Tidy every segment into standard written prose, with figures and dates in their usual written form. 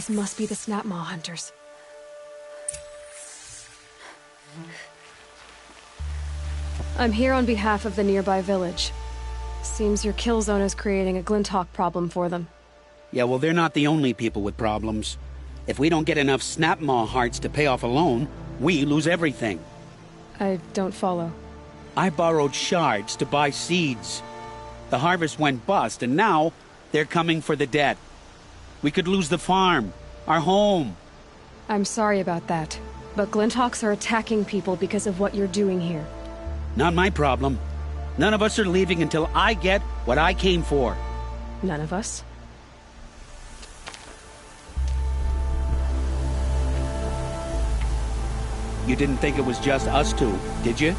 These must be the Snapmaw hunters. I'm here on behalf of the nearby village. Seems your kill zone is creating a Glinthawk problem for them. Yeah, well, they're not the only people with problems. If we don't get enough Snapmaw hearts to pay off a loan, we lose everything. I don't follow. I borrowed shards to buy seeds. The harvest went bust, and now they're coming for the debt. We could lose the farm, our home. I'm sorry about that, but Glinthawks are attacking people because of what you're doing here. Not my problem. None of us are leaving until I get what I came for. None of us? You didn't think it was just us two, did you?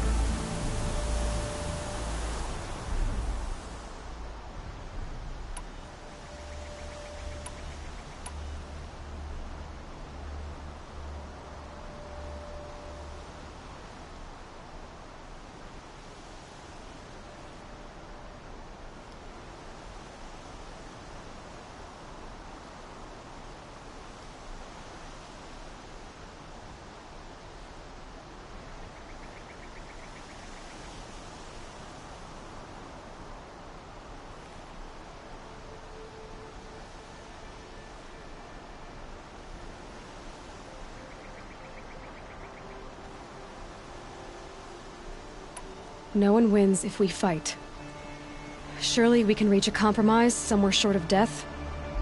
No one wins if we fight. Surely we can reach a compromise somewhere short of death?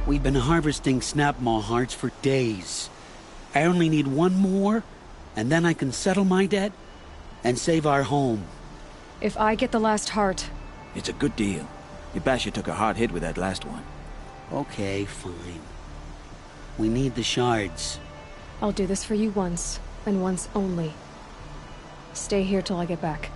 We've been harvesting Snapmaw hearts for days. I only need one more, and then I can settle my debt and save our home. If I get the last heart... It's a good deal. Yabasha took a hard hit with that last one. Okay, fine. We need the shards. I'll do this for you once, and once only. Stay here till I get back.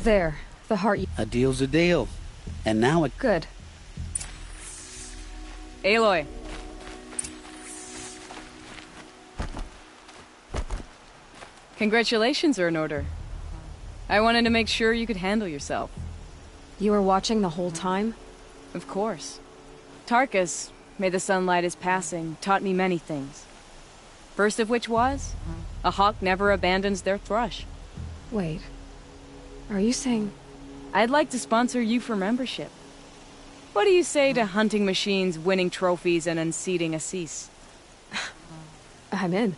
There, the heart you... A deal's a deal. And now it... Good. Aloy. Congratulations are in order. I wanted to make sure you could handle yourself. You were watching the whole time? Of course. Tarkus, may the sunlight is passing, taught me many things. First of which was, a hawk never abandons their thrush. Wait. Are you saying... I'd like to sponsor you for membership. What do you say to hunting machines, winning trophies, and unseating Assis? I'm in.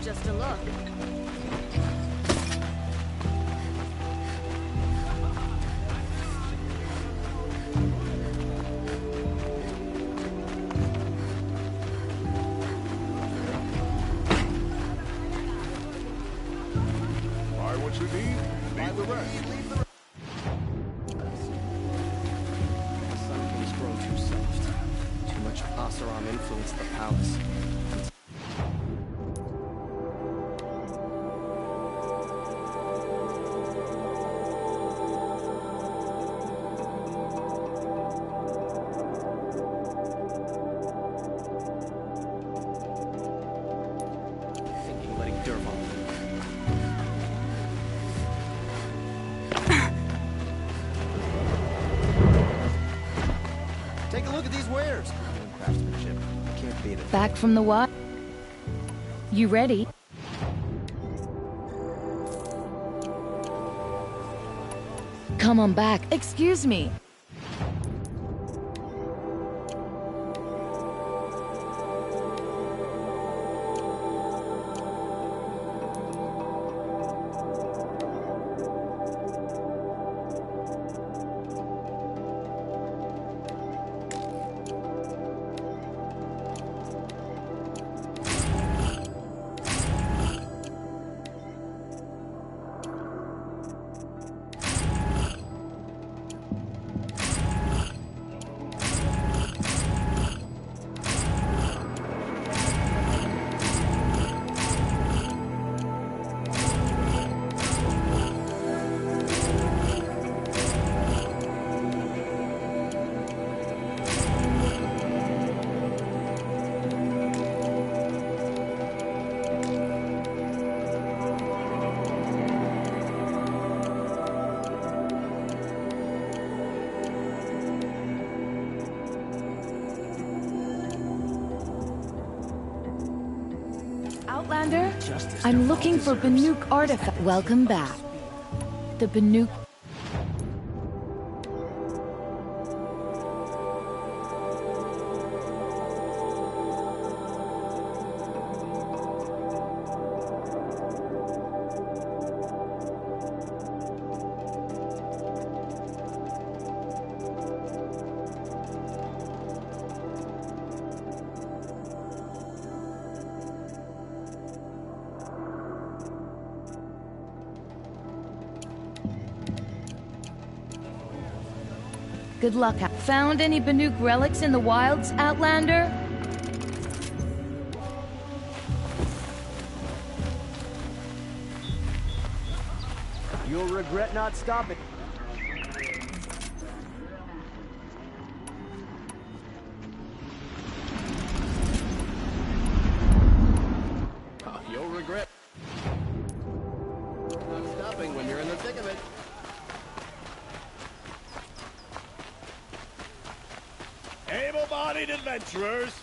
Just a look. Buy what you need, leave the rest. The Sun King's grown too soft. Too much Oseram influenced the palace. Take a look at these wares. Craftsmanship. Can't beat it. Back from the what? You ready? Come on back. Excuse me. I'm looking for Banuk artifact. Welcome back. The Banuk. Good luck. Found any Banuk relics in the wilds, Outlander? You'll regret not stopping. You'll regret not stopping when you're in the thick of it. Able-bodied adventurers,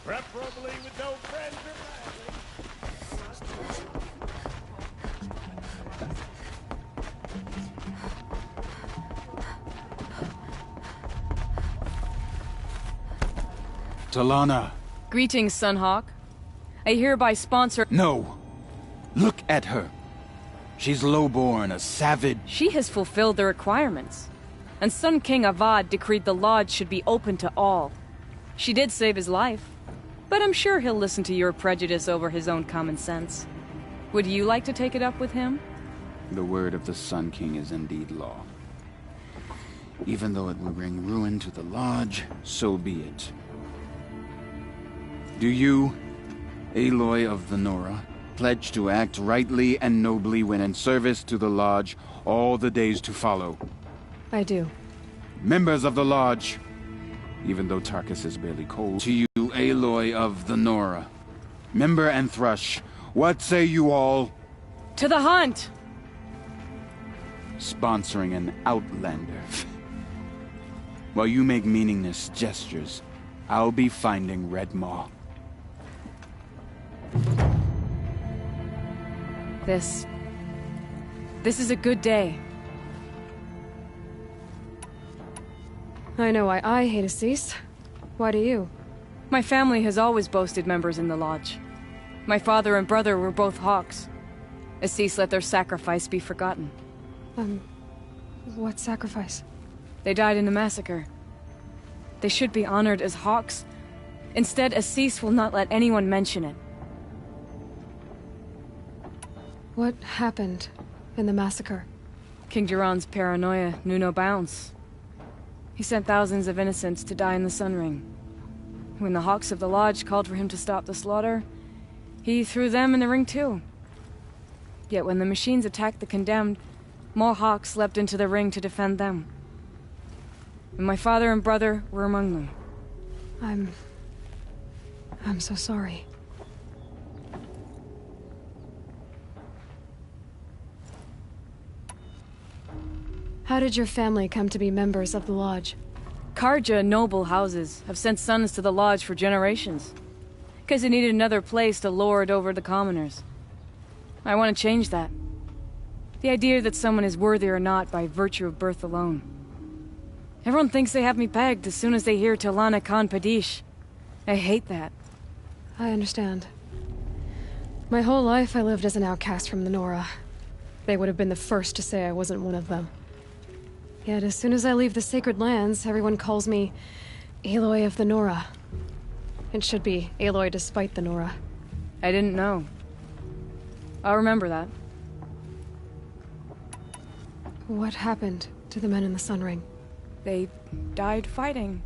preferably with no friends or family. Talana. Greetings, Sunhawk. I hereby sponsor— No! Look at her. She's lowborn, a savage. She has fulfilled the requirements. And Sun King Avad decreed the lodge should be open to all. She did save his life, but I'm sure he'll listen to your prejudice over his own common sense. Would you like to take it up with him? The word of the Sun King is indeed law. Even though it will bring ruin to the lodge, so be it. Do you, Aloy of the Nora, pledge to act rightly and nobly when in service to the lodge all the days to follow? I do. Members of the lodge, even though Tarkus is barely cold, to you, Aloy of the Nora, Member and Thrush, what say you all? To the hunt! Sponsoring an outlander. While you make meaningless gestures, I'll be finding Redmaw. This is a good day. I know why I hate Assis. Why do you? My family has always boasted members in the lodge. My father and brother were both hawks. Assis let their sacrifice be forgotten. What sacrifice? They died in the massacre. They should be honored as hawks. Instead, Assis will not let anyone mention it. What happened in the massacre? King Jiran's paranoia knew no bounds. He sent thousands of innocents to die in the Sun Ring. When the Hawks of the Lodge called for him to stop the slaughter, he threw them in the ring too. Yet when the machines attacked the condemned, more Hawks leapt into the ring to defend them. And my father and brother were among them. I'm so sorry. How did your family come to be members of the Lodge? Karja noble houses have sent sons to the Lodge for generations. Because they needed another place to lord over the commoners. I want to change that. The idea that someone is worthy or not by virtue of birth alone. Everyone thinks they have me pegged as soon as they hear Talana Khan Padish. I hate that. I understand. My whole life I lived as an outcast from the Nora. They would have been the first to say I wasn't one of them. Yet as soon as I leave the Sacred Lands, everyone calls me Aloy of the Nora. It should be Aloy despite the Nora. I didn't know. I'll remember that. What happened to the men in the Sun Ring? They died fighting.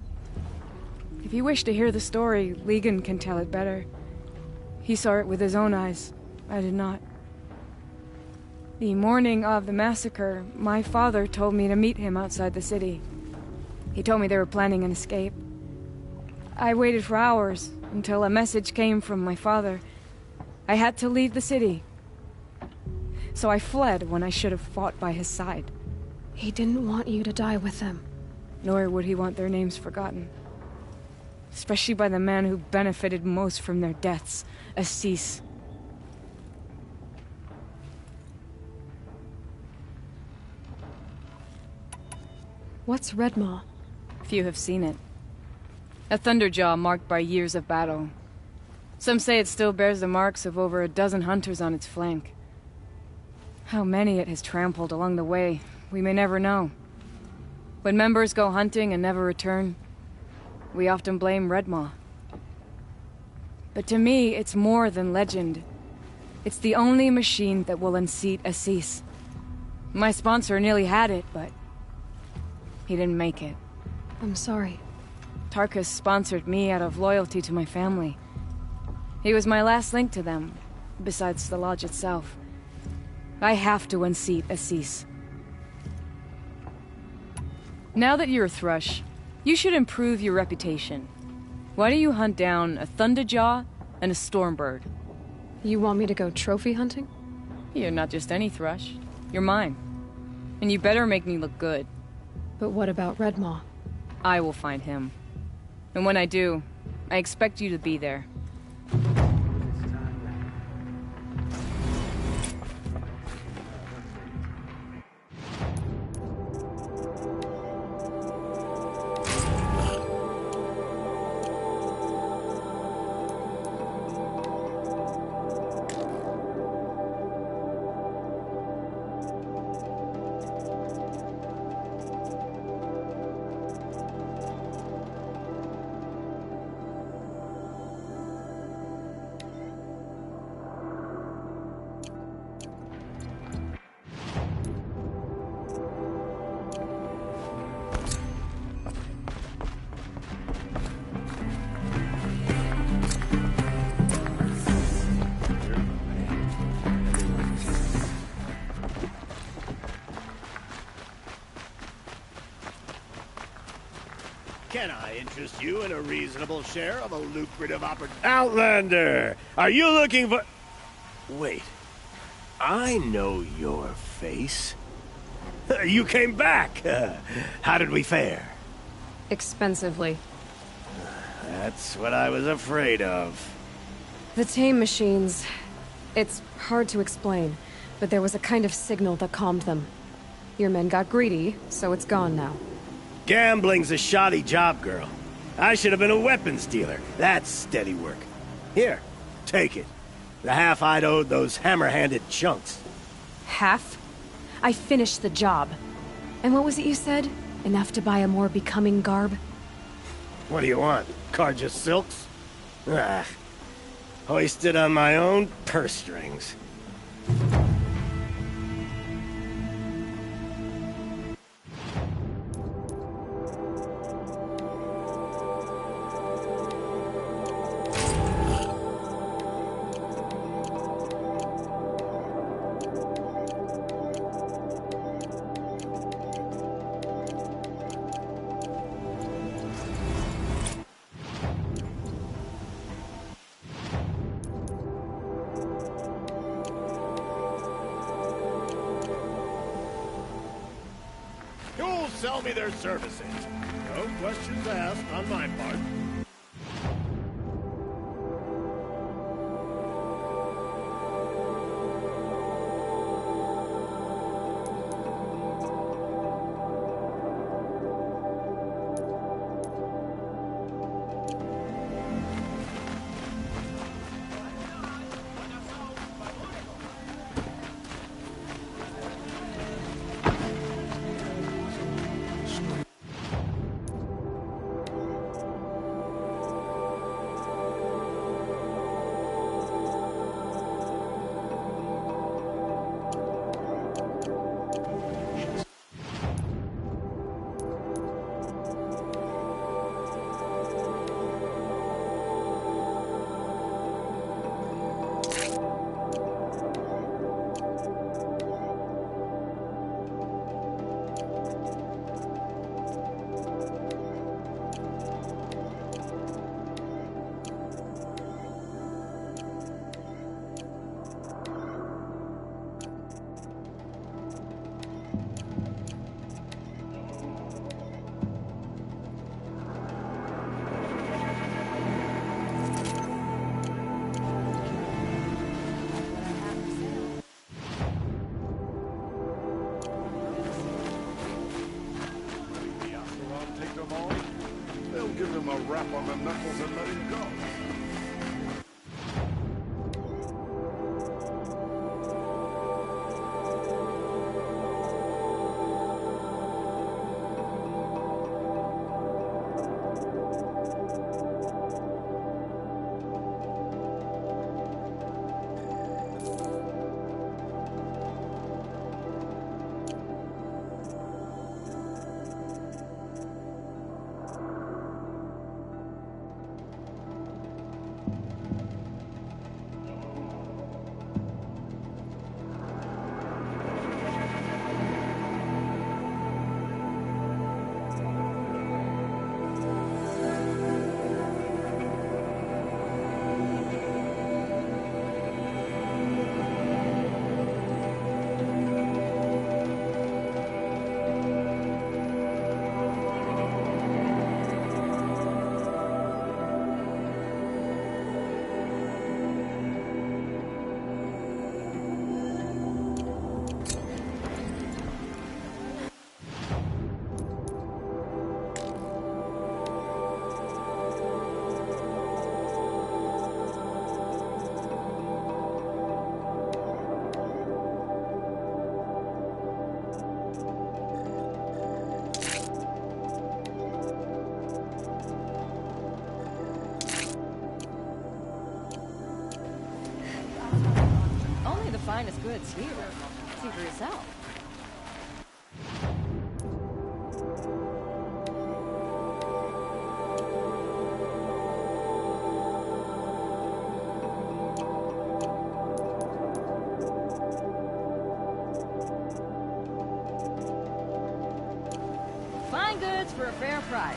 If you wish to hear the story, Legan can tell it better. He saw it with his own eyes. I did not. The morning of the massacre, my father told me to meet him outside the city. He told me they were planning an escape. I waited for hours until a message came from my father. I had to leave the city. So I fled when I should have fought by his side. He didn't want you to die with them. Nor would he want their names forgotten. Especially by the man who benefited most from their deaths, Assis. What's Redmaw? Few have seen it. A thunderjaw marked by years of battle. Some say it still bears the marks of over a dozen hunters on its flank. How many it has trampled along the way, we may never know. When members go hunting and never return, we often blame Redmaw. But to me, it's more than legend. It's the only machine that will unseat Assis. My sponsor nearly had it, but he didn't make it. I'm sorry. Tarkus sponsored me out of loyalty to my family. He was my last link to them, besides the lodge itself. I have to unseat Assis. Now that you're a Thrush, you should improve your reputation. Why don't you hunt down a Thunderjaw and a Stormbird? You want me to go trophy hunting? You're not just any Thrush. You're mine. And you better make me look good. But what about Redmaw? I will find him. And when I do, I expect you to be there. Can I interest you in a reasonable share of a lucrative opportunity? Outlander! Are you looking for... Wait. I know your face. You came back! How did we fare? Expensively. That's what I was afraid of. The tame machines... It's hard to explain, but there was a kind of signal that calmed them. Your men got greedy, so it's gone now. Gambling's a shoddy job, girl. I should have been a weapons dealer. That's steady work. Here, take it. The half I'd owed those hammer-handed chunks. Half? I finished the job. And what was it you said? Enough to buy a more becoming garb? What do you want? Carja silks? Ah, hoisted on my own purse strings. You'll sell me their services. No questions asked on my part. him a rap on the knuckles and let him go. Only the finest goods here. See for yourself. Fine goods for a fair price.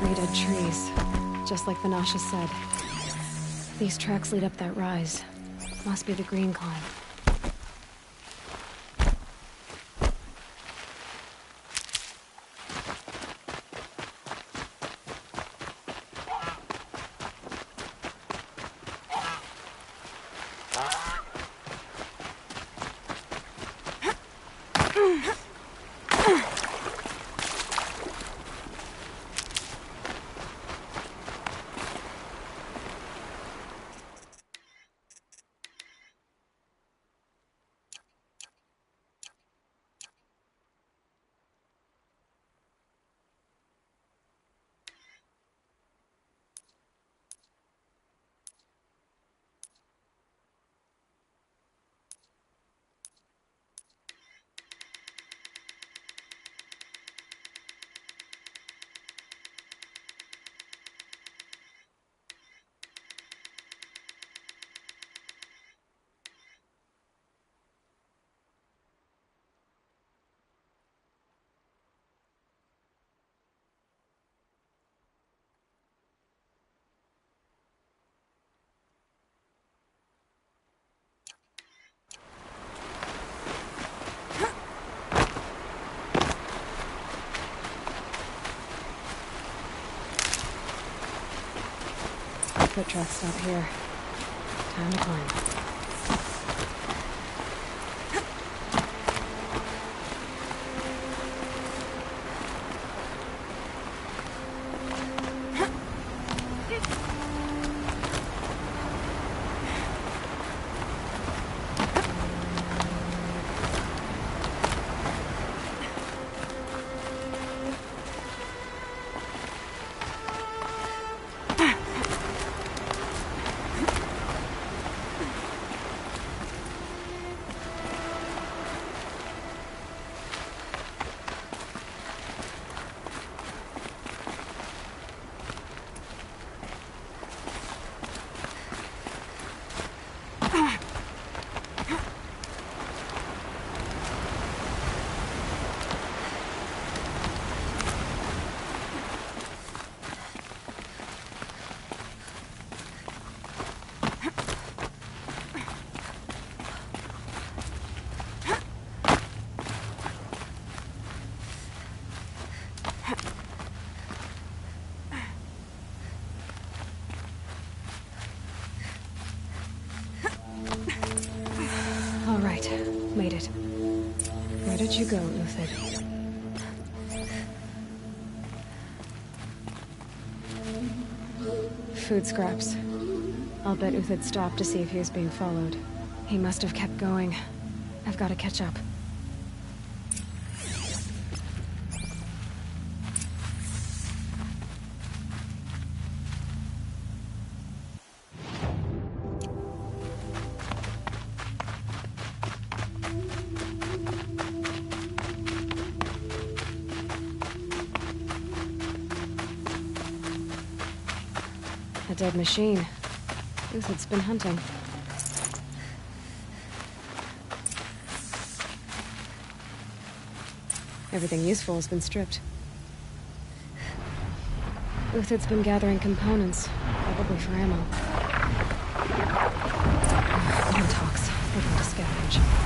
Three dead trees, just like Vanasha said. These tracks lead up that rise. Must be the green climb. Foot tracks stop here. Time to climb. All right, made it. Where did you go, Uthid? Food scraps. I'll bet Uthid stopped to see if he was being followed. He must have kept going. I've got to catch up. A dead machine. Uthid's been hunting. Everything useful has been stripped. Uthid's been gathering components, probably for ammo. One talks. We're going to scavenge.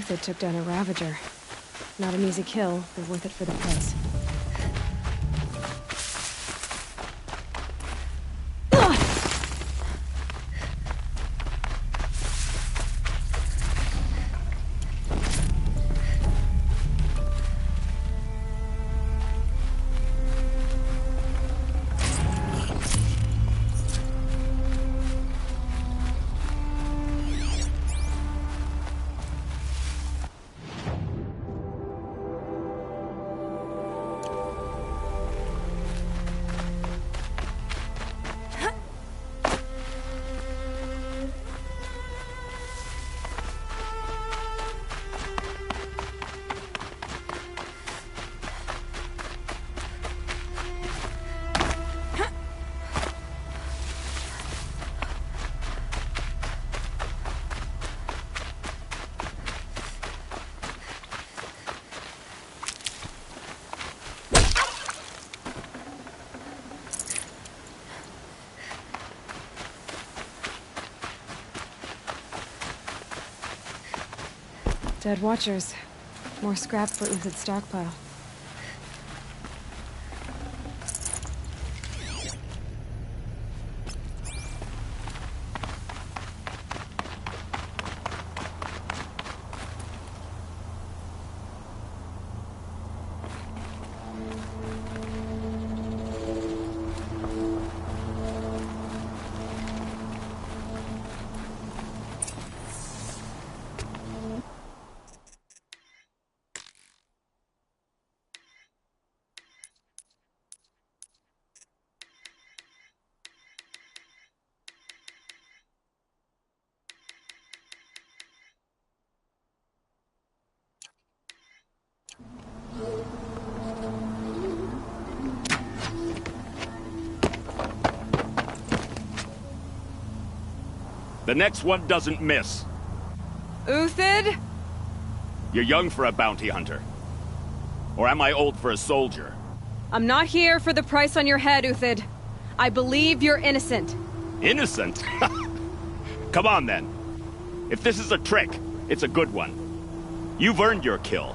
Uthid took down a Ravager. Not an easy kill, but worth it for the price. Dead Watchers. More scrap for Uthid's stockpile. The next one doesn't miss. Uthid? You're young for a bounty hunter. Or am I old for a soldier? I'm not here for the price on your head, Uthid. I believe you're innocent. Innocent? Come on, then. If this is a trick, it's a good one. You've earned your kill.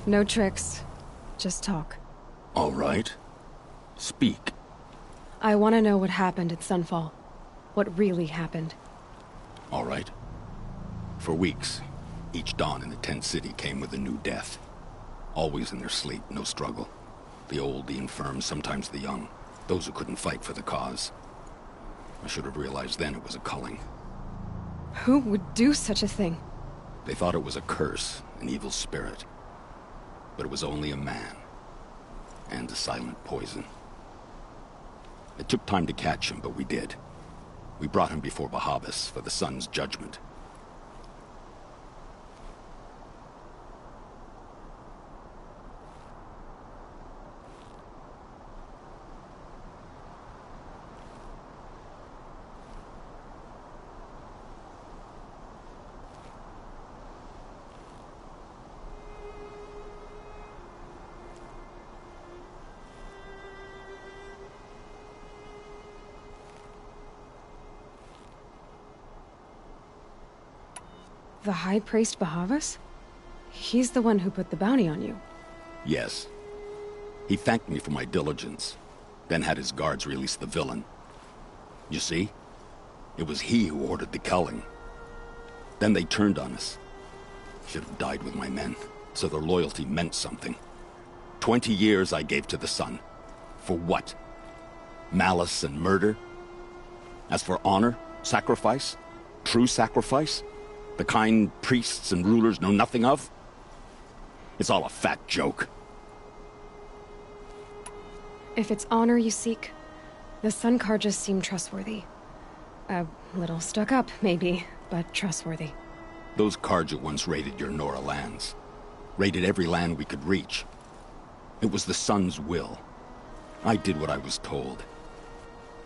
No tricks. Just talk. All right. Speak. I want to know what happened at Sunfall. What really happened. All right. For weeks, each dawn in the tent city came with a new death. Always in their sleep, no struggle. The old, the infirm, sometimes the young. Those who couldn't fight for the cause. I should have realized then it was a culling. Who would do such a thing? They thought it was a curse, an evil spirit. But it was only a man. And a silent poison. It took time to catch him, but we did. We brought him before Bahavas for the sun's judgment. The High Priest Bahavas? He's the one who put the bounty on you. Yes. He thanked me for my diligence, then had his guards release the villain. You see? It was he who ordered the culling. Then they turned on us. Should have died with my men, so their loyalty meant something. 20 years I gave to the sun. For what? Malice and murder? As for honor, sacrifice, true sacrifice, the kind priests and rulers know nothing of? It's all a fat joke. If it's honor you seek, the Sun Carjas seem trustworthy. Little stuck up, maybe, but trustworthy. Those Karja once raided your Nora lands. Raided every land we could reach. It was the Sun's will. I did what I was told.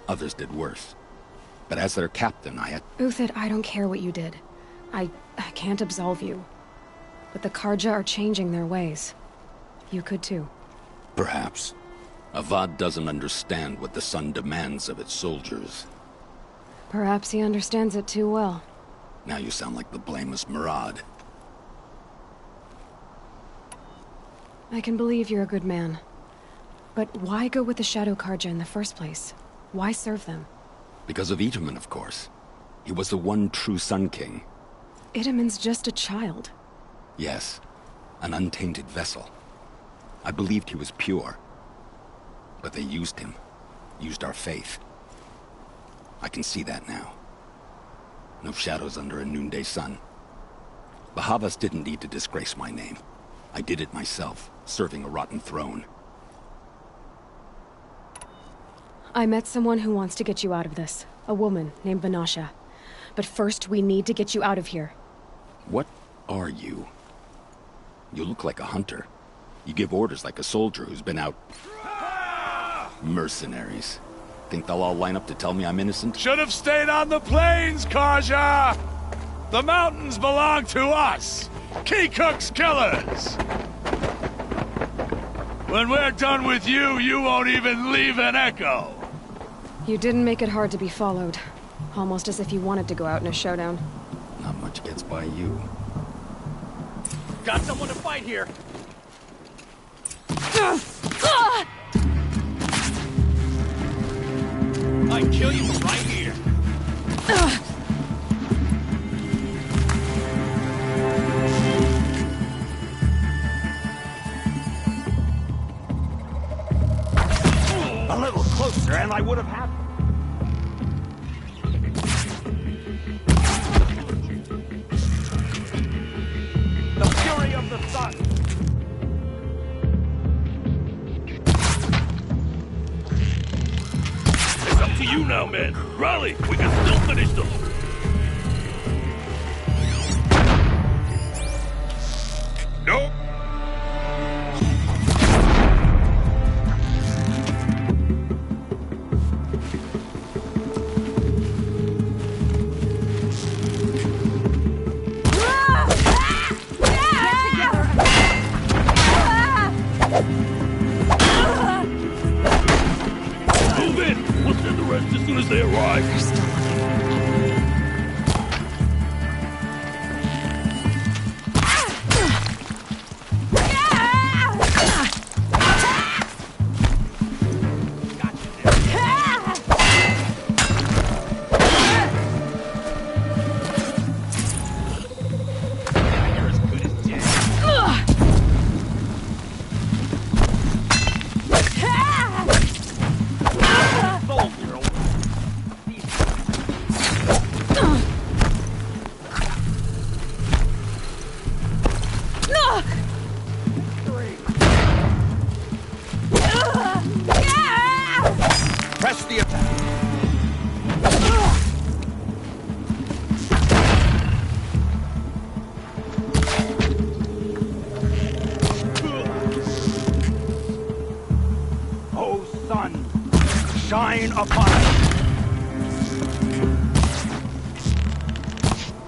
Others did worse. But as their captain, I had... Uthid, I don't care what you did. I can't absolve you. But the Karja are changing their ways. You could too. Perhaps. Avad doesn't understand what the Sun demands of its soldiers. Perhaps he understands it too well. Now you sound like the blameless Murad. I can believe you're a good man. But why go with the Shadow Karja in the first place? Why serve them? Because of Itamen, of course. He was the one true Sun King. Itamen's just a child. Yes, an untainted vessel. I believed he was pure. But they used him. Used our faith. I can see that now. No shadows under a noonday sun. Bahavas didn't need to disgrace my name. I did it myself, serving a rotten throne. I met someone who wants to get you out of this. A woman named Vanasha. But first, we need to get you out of here. What are you? You look like a hunter. You give orders like a soldier who's been out... Mercenaries. Think they'll all line up to tell me I'm innocent? Should have stayed on the plains, Karja! The mountains belong to us! Keekook's killers! When we're done with you, you won't even leave an echo! You didn't make it hard to be followed. Almost as if you wanted to go out in a showdown. Not much gets by you. Got someone to fight here! I'd kill you right here! A little closer and I would have had... The fury of the sun! It's up to you now, man. Rally! We can still finish them! Nope! Move in! We'll send the rest as soon as they arrive. They're still looking. You're as good as dead. Soldier. Press the attack. Oh, sun, shine upon us.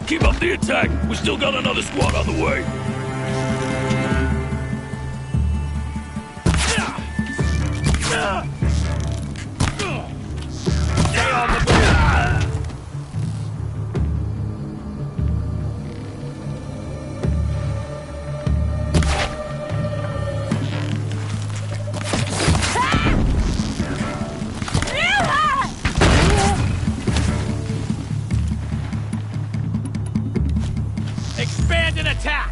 Keep up the attack. We still got another squad on the way. Stay on the move. Expand and attack!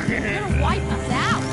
You're gonna wipe us out.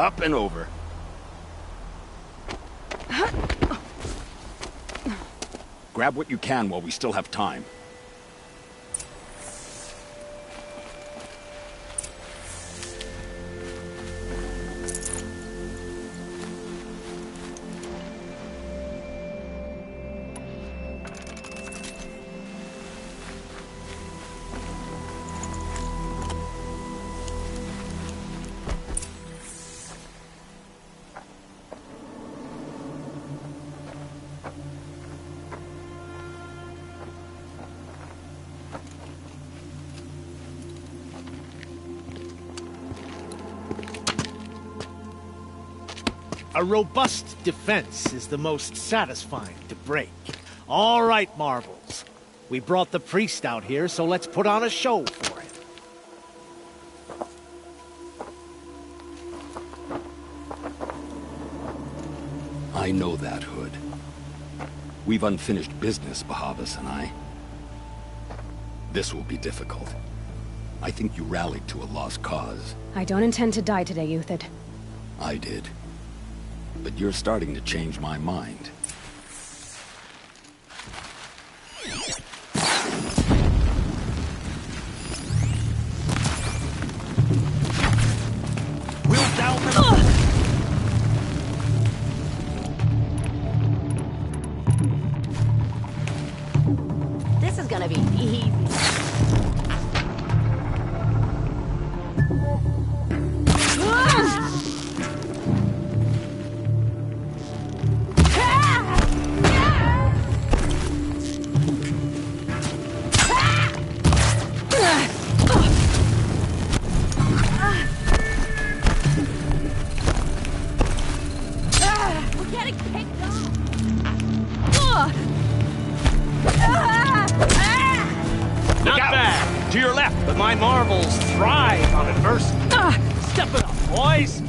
Up and over. Grab what you can while we still have time. A robust defense is the most satisfying to break. All right, Marvels. We brought the priest out here, so let's put on a show for him. I know that, Hood. We've unfinished business, Bahavas and I. This will be difficult. I think you rallied to a lost cause. I don't intend to die today, Euthyd. I did. But you're starting to change my mind. We'll down them. This is gonna be easy. Not bad. To your left, but my marvels thrive on adversity. Step it up, boys.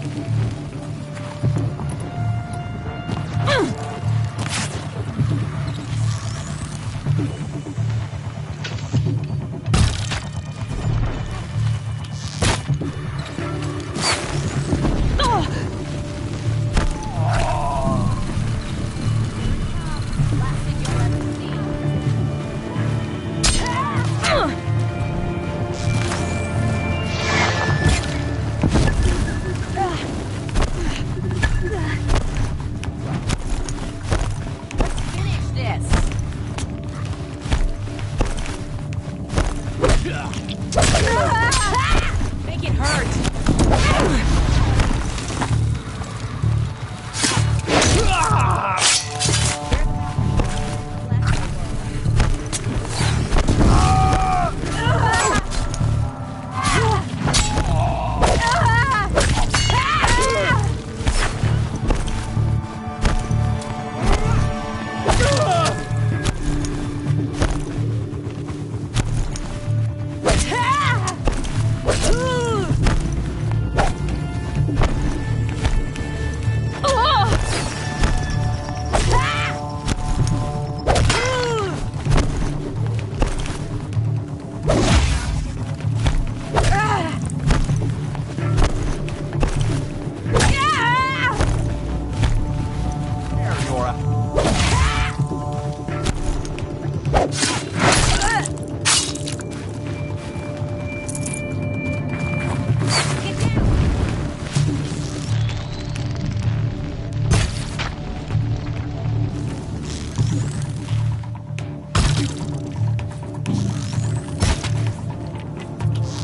Make it hurt.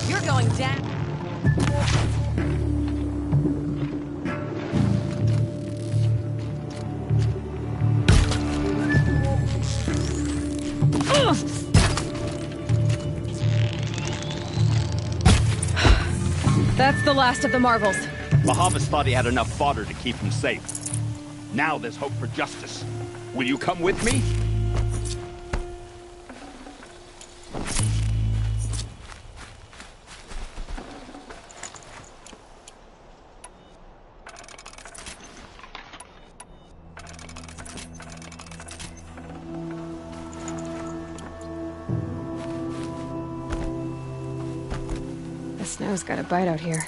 You're going down. That's the last of the Marvels. Bahavas thought he had enough fodder to keep him safe. Now there's hope for justice. Will you come with me? The snow's got a bite out here.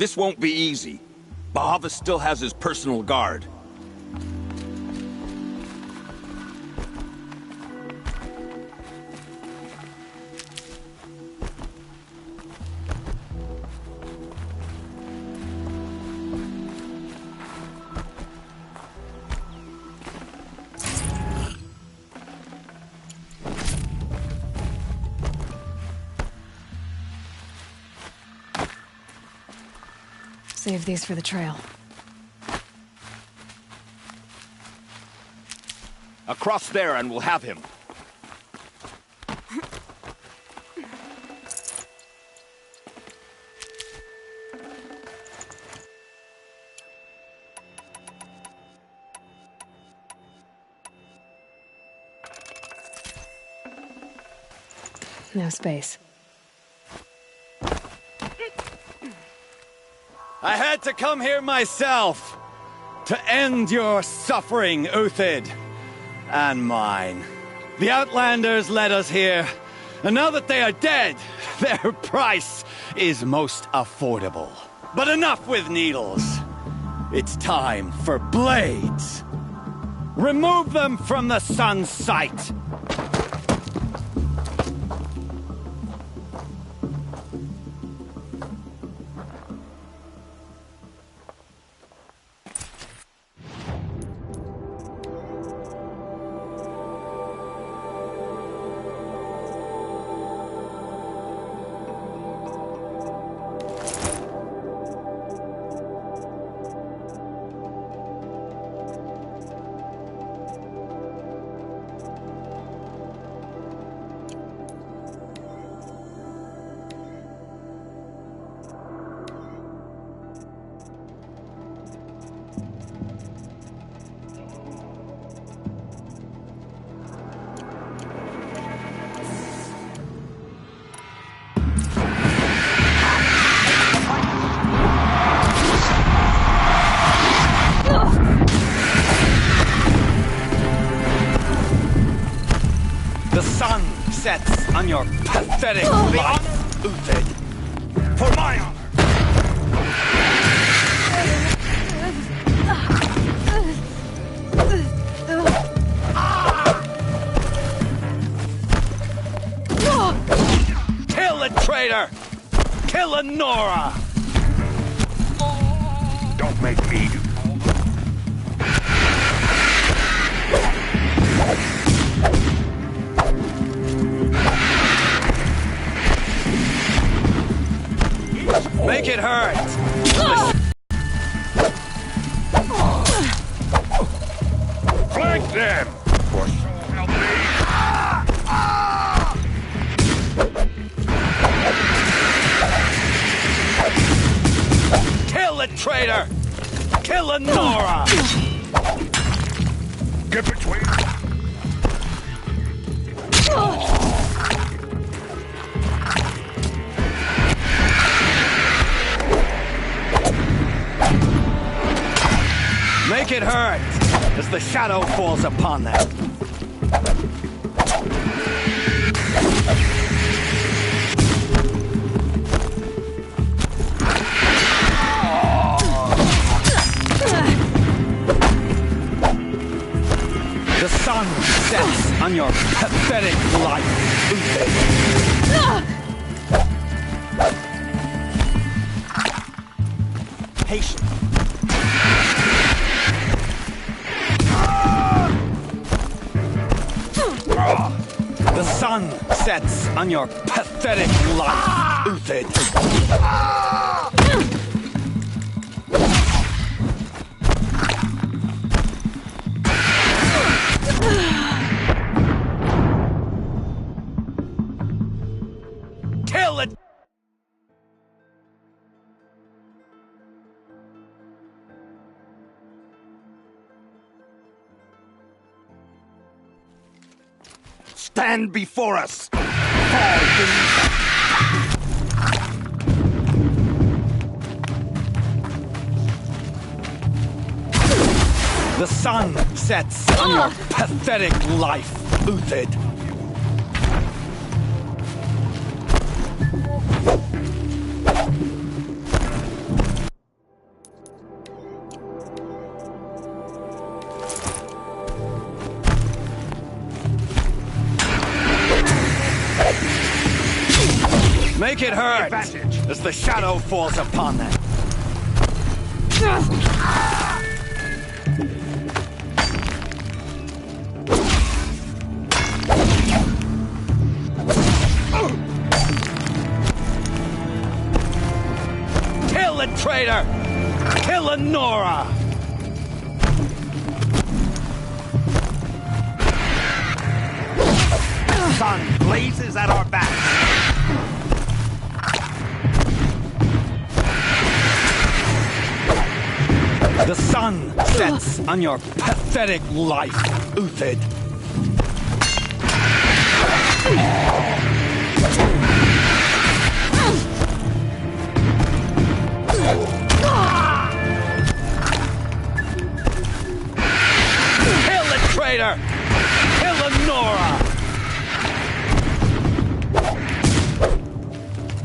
This won't be easy. Bahavas still has his personal guard. Save these for the trail. Across there and we'll have him. No space. I had to come here myself to end your suffering, Uthid, and mine. The Outlanders led us here, and now that they are dead, their price is most affordable. But enough with needles. It's time for blades. Remove them from the sun's sight. The sun sets on your pathetic life, Uthid. For my honor! Kill the traitor! Kill the Nora! Don't make me do. Make it hurt! Flank them! For so help me! Kill the traitor! Kill the Nora! Get between. Make it hurt as the shadow falls upon them. The sun sets on your pathetic life, Uthid. Patient. The sun sets on your pathetic life, Uthid. Kill it! Stand before us! Fall beneath us! The sun sets on your pathetic life, Uthid. Make it hurt as the shadow falls upon them. Kill the traitor! Kill the Nora! The sun blazes at our backs. The sun sets on your pathetic life, Uthid. Kill the traitor! Kill the Nora!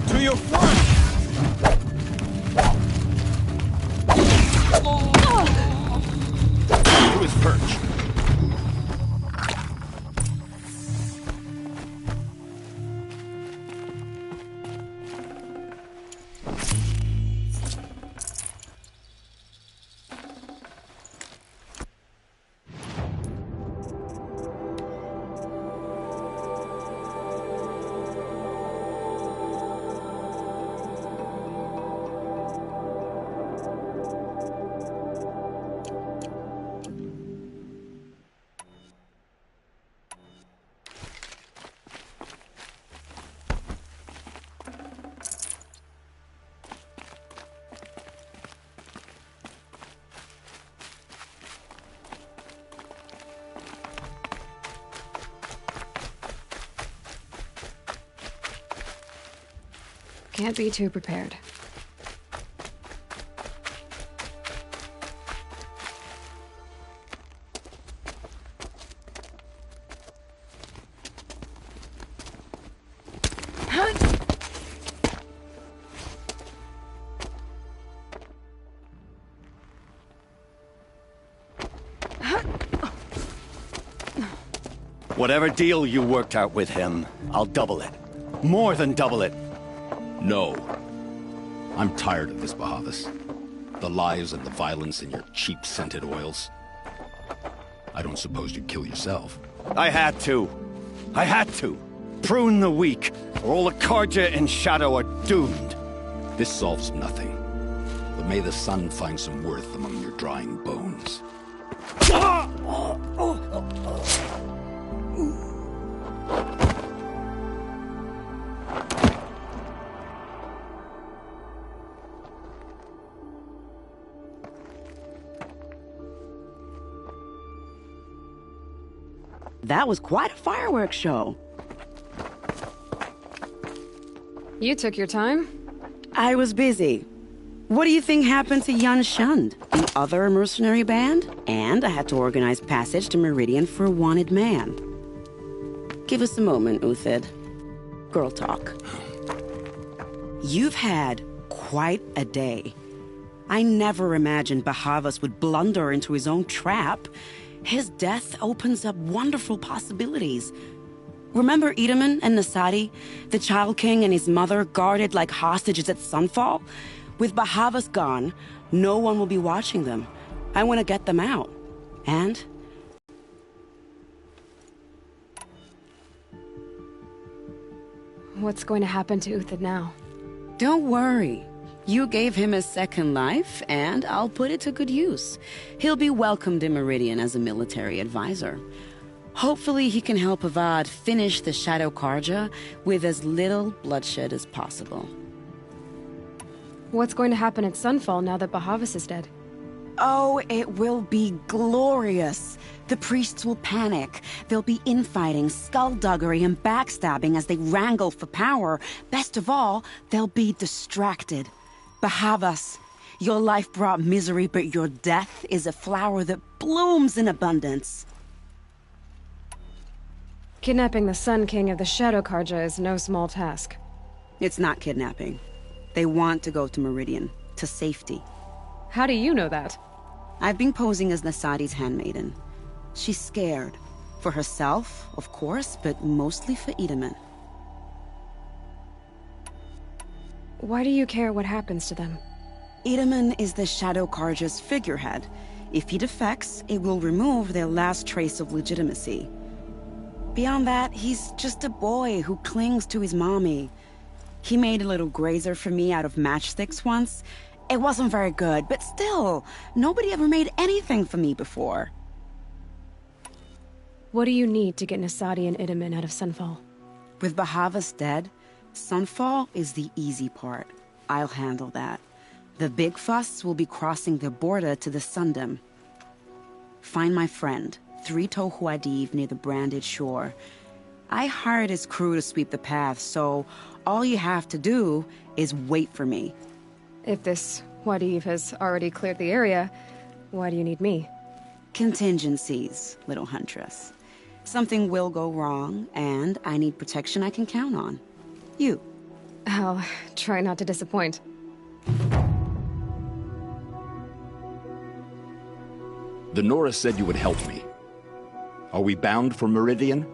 To your front! To his perch. Can't be too prepared. Whatever deal you worked out with him, I'll double it. More than double it. No. I'm tired of this, Bahavas. The lies and the violence in your cheap-scented oils. I don't suppose you'd kill yourself. I had to. I had to. Prune the weak, or all the Karja and Shadow are doomed. This solves nothing. But may the sun find some worth among your drying bones. That was quite a fireworks show. You took your time. I was busy. What do you think happened to Jan Shund, the other mercenary band? And I had to organize passage to Meridian for a wanted man. Give us a moment, Uthid. Girl talk. You've had quite a day. I never imagined Bahavas would blunder into his own trap. His death opens up wonderful possibilities. Remember Edaman and Nasadi, the Child King and his mother guarded like hostages at sunfall? With Bahavas gone, no one will be watching them. I want to get them out. And... What's going to happen to Uthid now? Don't worry. You gave him a second life, and I'll put it to good use. He'll be welcomed in Meridian as a military advisor. Hopefully he can help Avad finish the Shadow Karja with as little bloodshed as possible. What's going to happen at Sunfall now that Bahavas is dead? Oh, it will be glorious. The priests will panic. There'll be infighting, skullduggery, and backstabbing as they wrangle for power. Best of all, they'll be distracted. Bahavas, your life brought misery, but your death is a flower that blooms in abundance. Kidnapping the Sun King of the Shadow Karja is no small task. It's not kidnapping. They want to go to Meridian, to safety. How do you know that? I've been posing as Nasadi's handmaiden. She's scared. For herself, of course, but mostly for Edaman. Why do you care what happens to them? Itamen is the Shadow Carja's figurehead. If he defects, it will remove their last trace of legitimacy. Beyond that, he's just a boy who clings to his mommy. He made a little grazer for me out of matchsticks once. It wasn't very good, but still, nobody ever made anything for me before. What do you need to get Nasadi and Itamen out of Sunfall? With Bahavas dead, Sunfall is the easy part. I'll handle that. The big fuss will be crossing the border to the Sundom. Find my friend, Three-Toe Huadiv, near the branded shore. I hired his crew to sweep the path, so all you have to do is wait for me. If this Huadiv has already cleared the area, why do you need me? Contingencies, little huntress. Something will go wrong, and I need protection I can count on. You. I'll try not to disappoint. The Nora said you would help me. Are we bound for Meridian?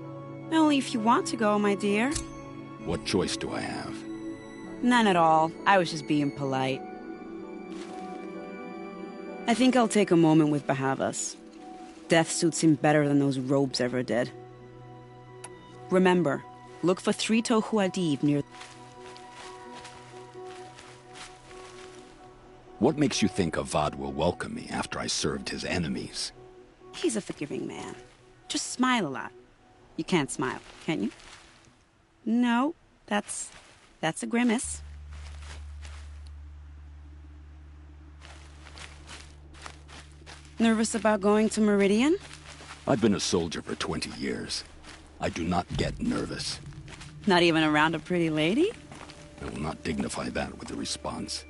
Only if you want to go, my dear. What choice do I have? None at all. I was just being polite. I think I'll take a moment with Bahavas. Death suits him better than those robes ever did. Remember, look for Three-Toe Huadiv near... What makes you think a Vod will welcome me after I served his enemies? He's a forgiving man. Just smile a lot. You can't smile, can you? No, that's a grimace. Nervous about going to Meridian? I've been a soldier for 20 years. I do not get nervous. Not even around a pretty lady? I will not dignify that with a response.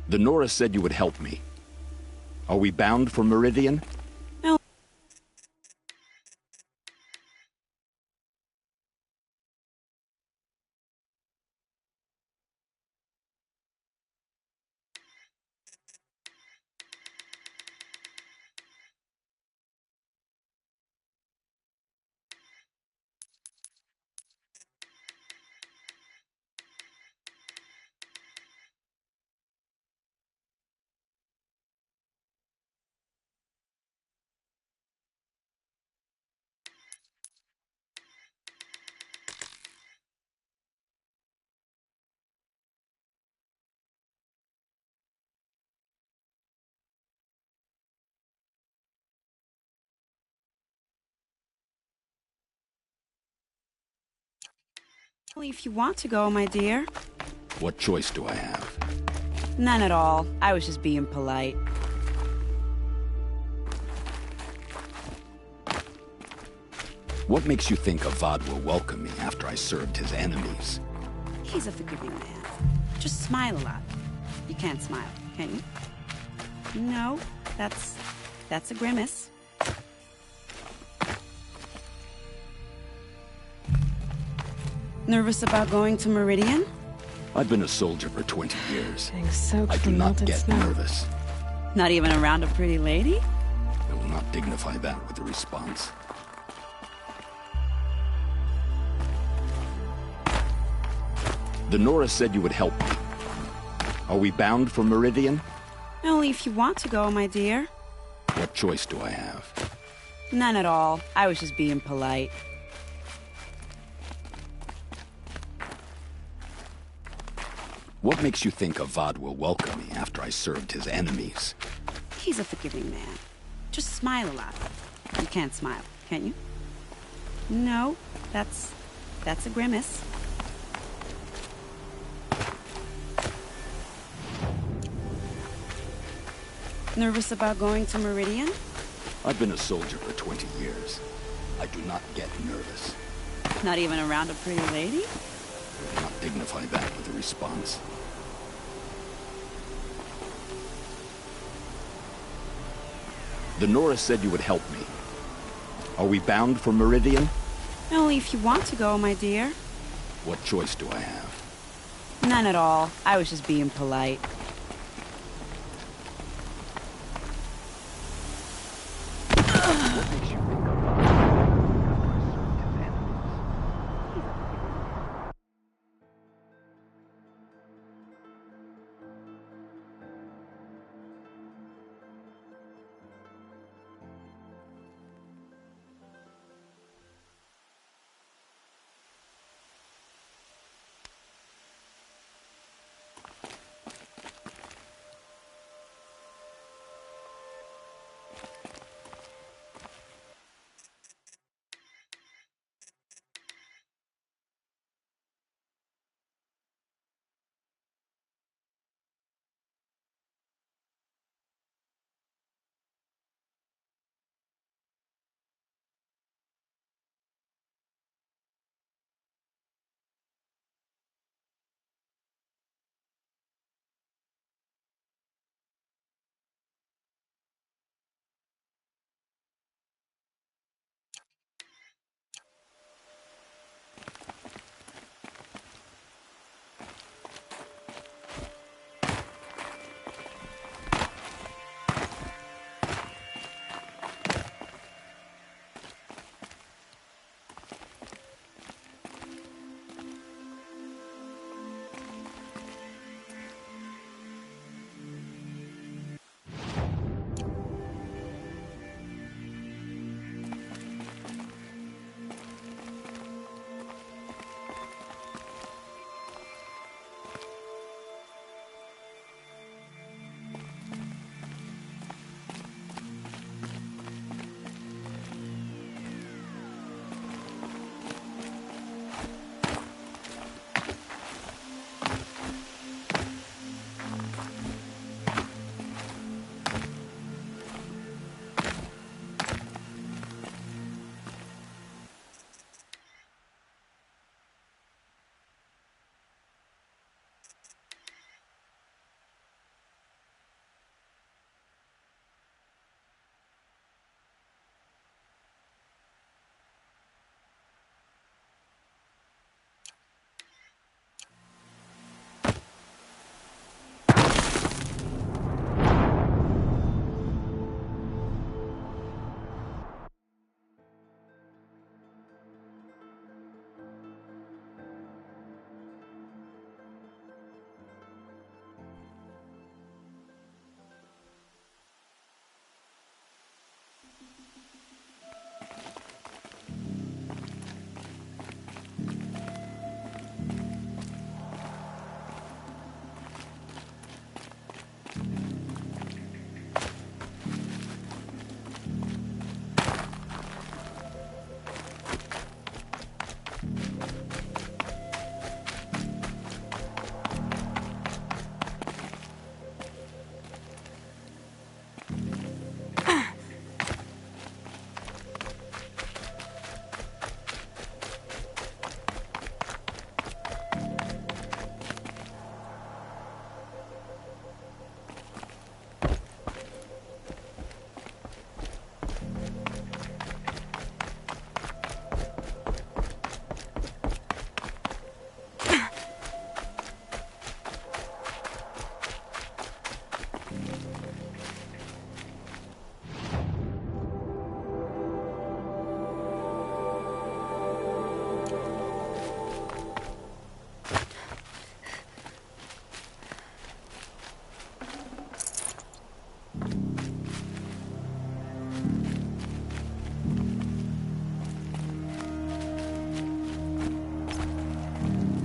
The Nora said you would help me. Are we bound for Meridian? No. Only if you want to go, my dear. What choice do I have? None at all. I was just being polite. What makes you think a Vod will welcome me after I served his enemies? He's a forgiving man. Just smile a lot. You can't smile, can you? No, that's a grimace. Nervous about going to Meridian? I've been a soldier for 20 years. Being soaked I do in not melted get snow. nervous. Not even around a pretty lady? I will not dignify that with a response. The Nora said you would help me. Are we bound for Meridian? Only if you want to go, my dear. What choice do I have? None at all. I was just being polite. What makes you think a Vod will welcome me after I served his enemies? He's a forgiving man. Just smile a lot. You can't smile, can you? No, that's a grimace. Nervous about going to Meridian? I've been a soldier for 20 years. I do not get nervous. Not even around a pretty lady? I will not dignify that with a response. The Nora said you would help me. Are we bound for Meridian? Only if you want to go, my dear. What choice do I have? None at all. I was just being polite. What makes you think of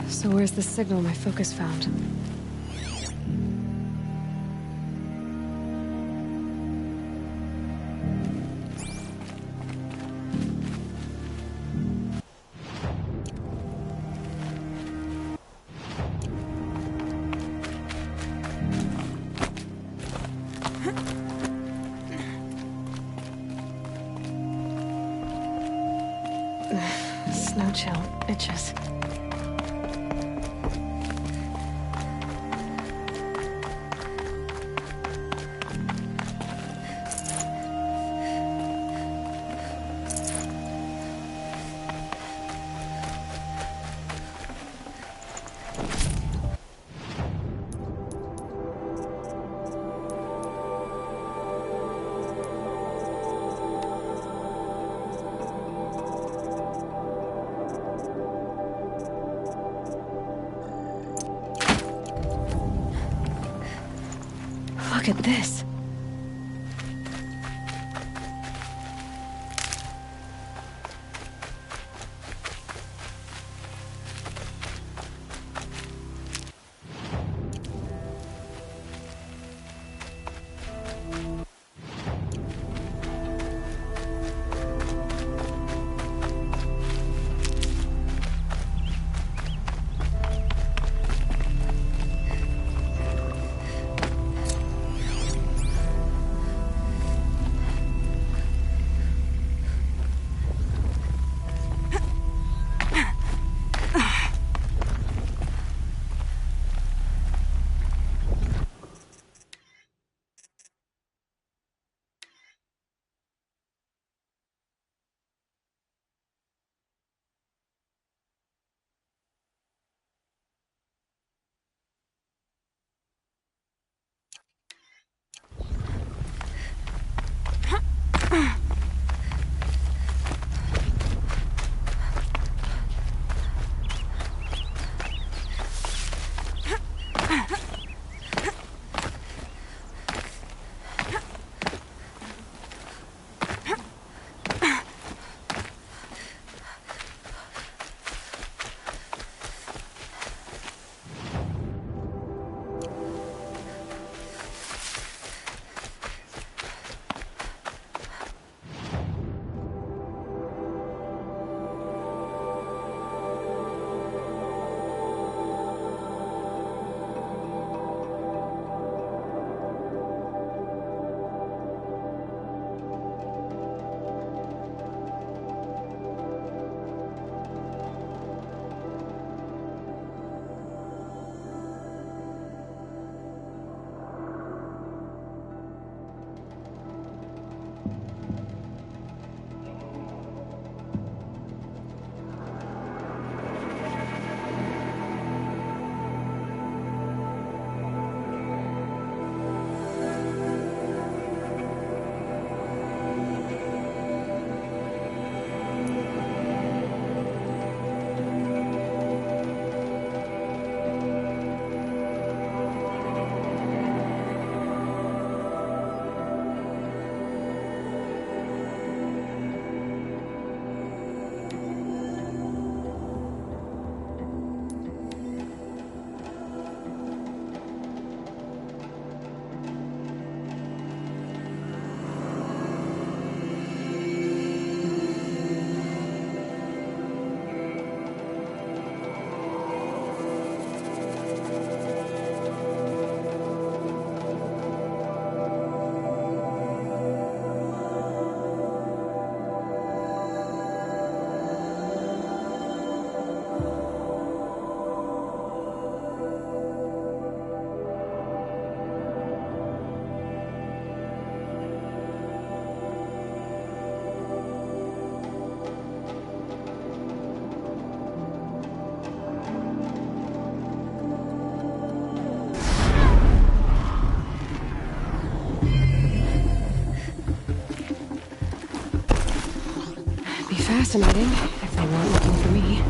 So where's the signal my focus found? Snow chill itches. Look at this. Fascinating, if they weren't looking for me.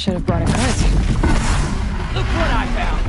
should have brought a cart. Look what I found!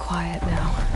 quiet now.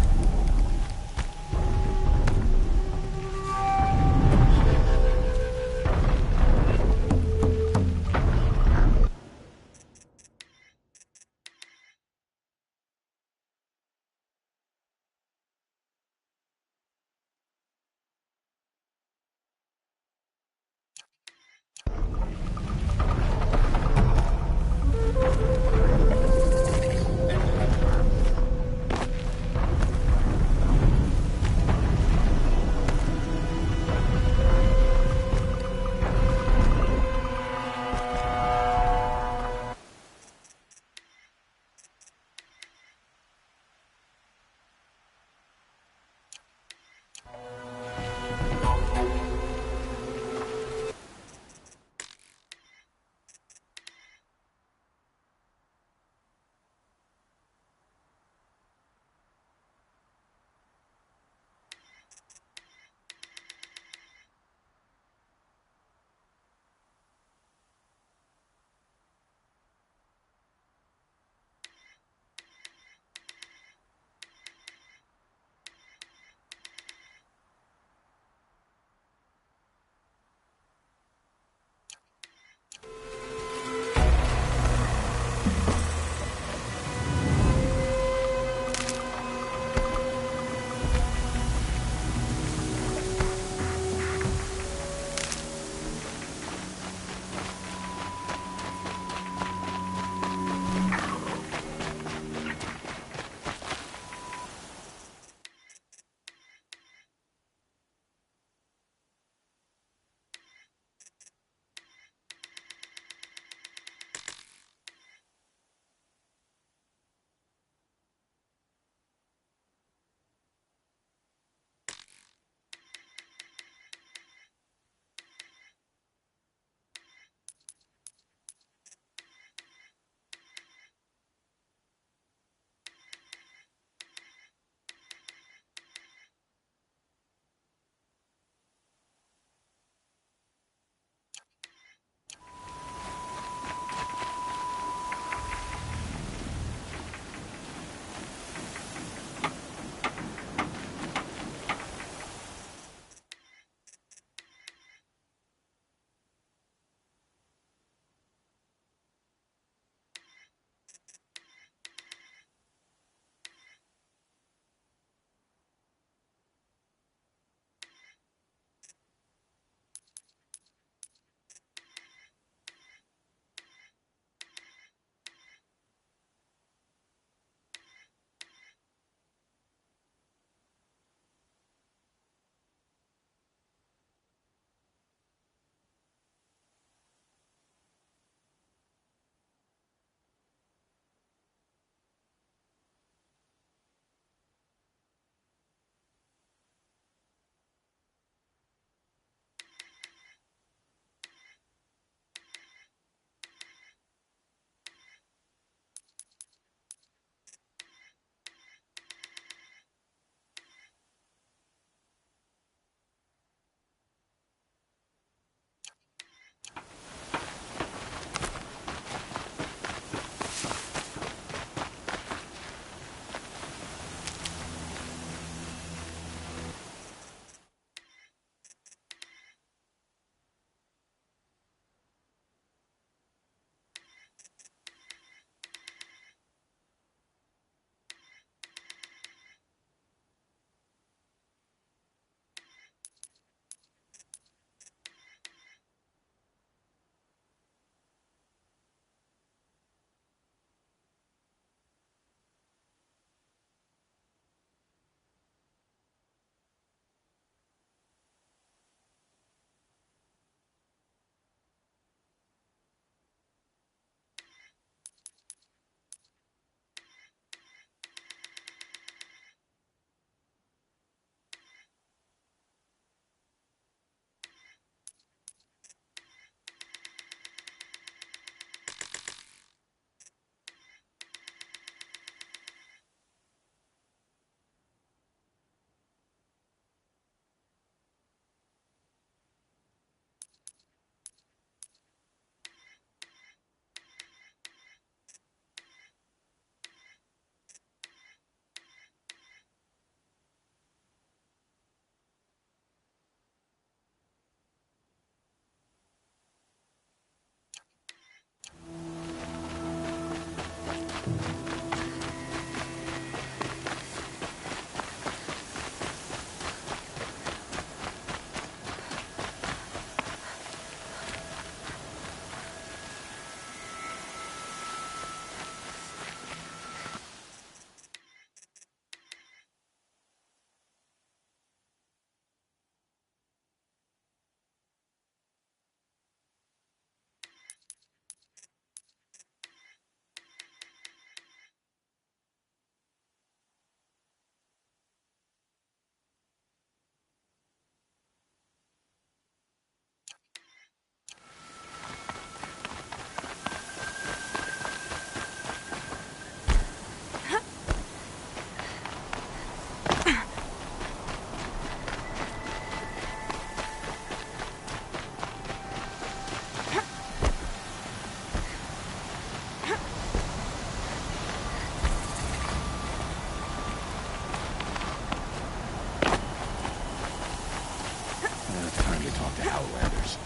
Outlanders.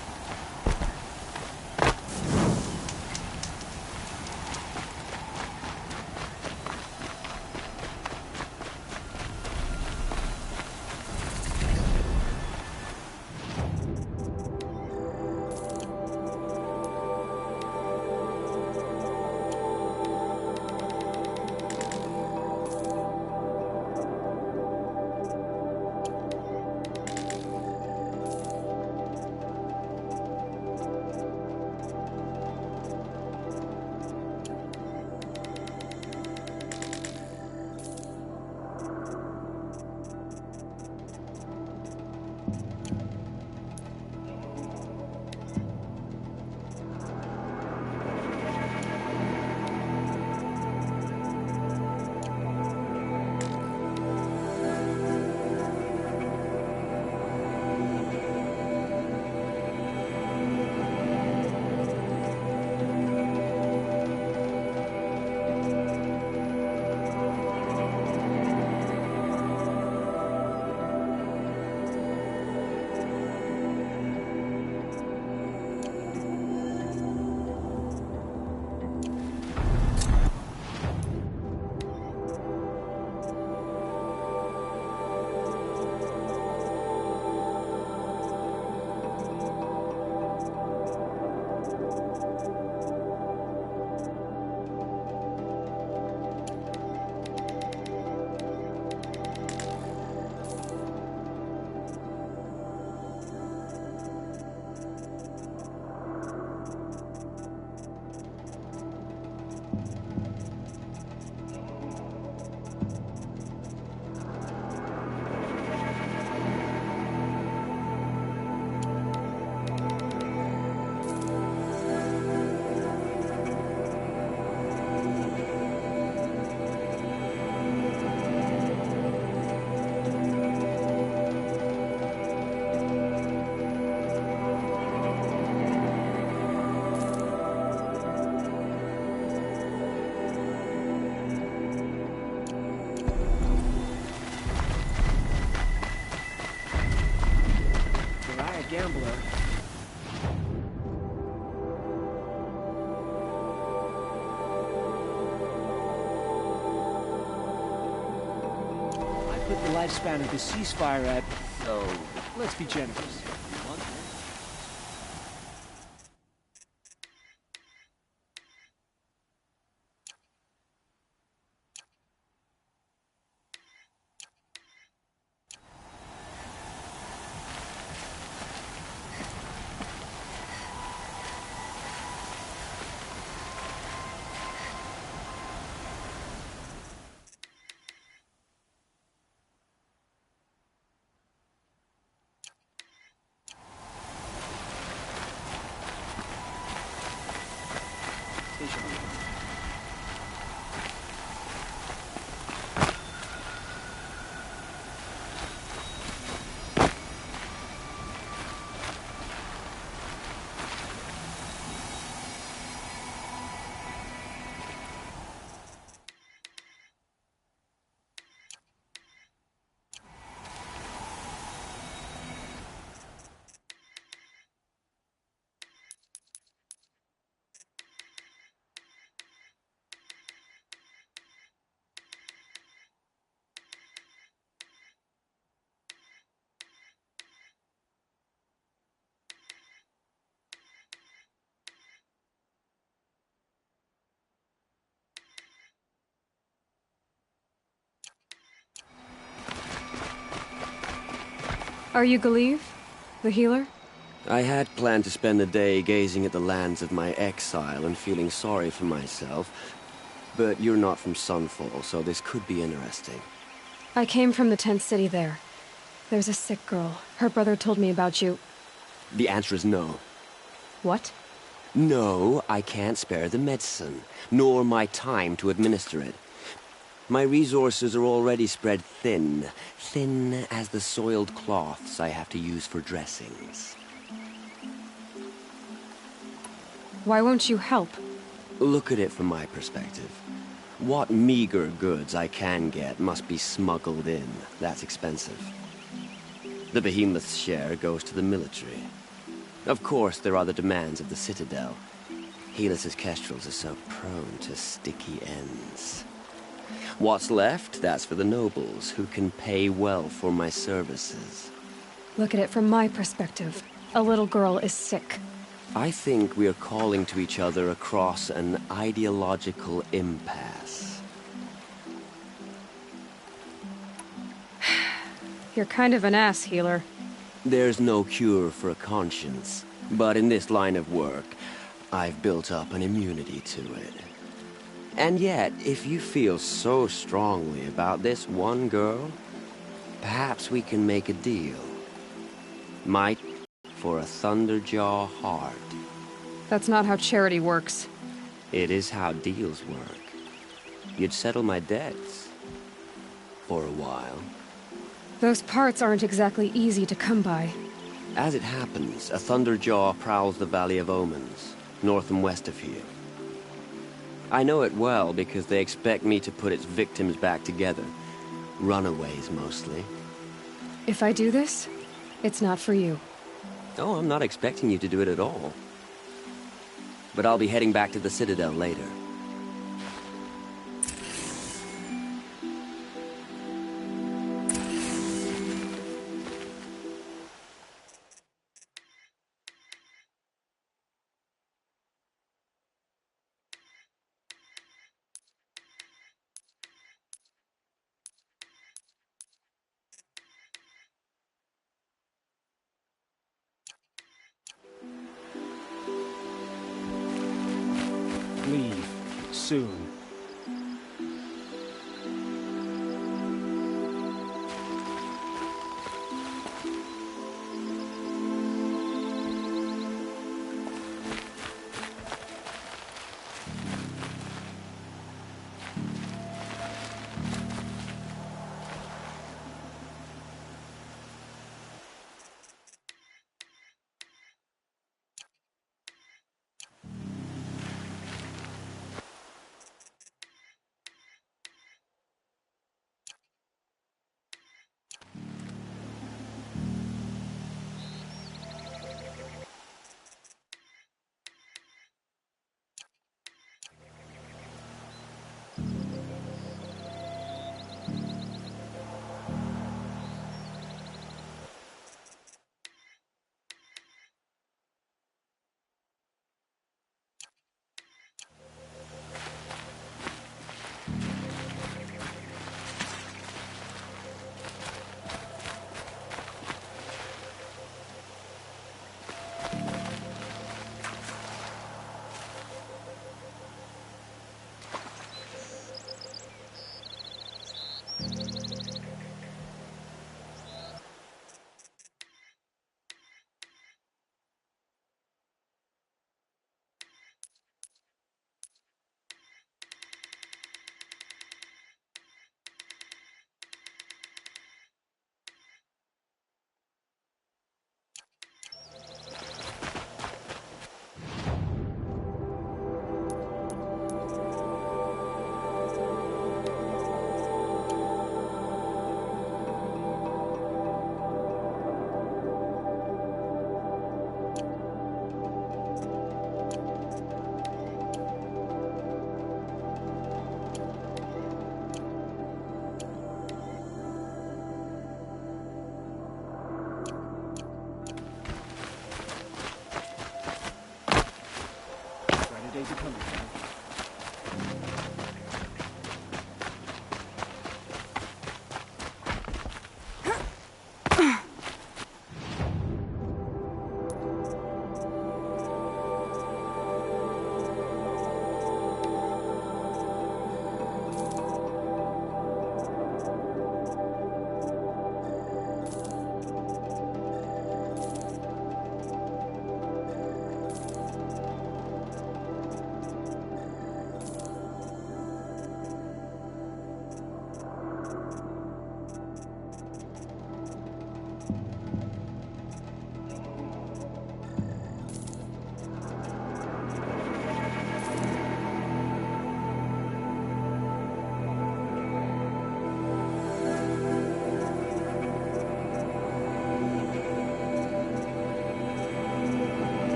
Gambler. I put the lifespan of the ceasefire at, oh, let's be generous. Are you Galeev, the healer? I had planned to spend the day gazing at the lands of my exile and feeling sorry for myself, but you're not from Sunfall, so this could be interesting. I came from the tent city there. There's a sick girl. Her brother told me about you. The answer is no. What? No, I can't spare the medicine, nor my time to administer it. My resources are already spread thin as the soiled cloths I have to use for dressings. Why won't you help? Look at it from my perspective. What meager goods I can get must be smuggled in. That's expensive. The behemoth's share goes to the military. Of course, there are the demands of the Citadel. Helis's kestrels are so prone to sticky ends. What's left, that's for the nobles, who can pay well for my services. Look at it from my perspective. A little girl is sick. I think we are calling to each other across an ideological impasse. You're kind of an ass, healer. There's no cure for a conscience, but in this line of work, I've built up an immunity to it. And yet, if you feel so strongly about this one girl, perhaps we can make a deal. Might for a Thunderjaw heart. That's not how charity works. It is how deals work. You'd settle my debts. For a while. Those parts aren't exactly easy to come by. As it happens, a Thunderjaw prowls the Valley of Omens, north and west of here. I know it well because they expect me to put its victims back together. Runaways, mostly. If I do this, it's not for you. Oh, I'm not expecting you to do it at all. But I'll be heading back to the Citadel later. Leave. Soon.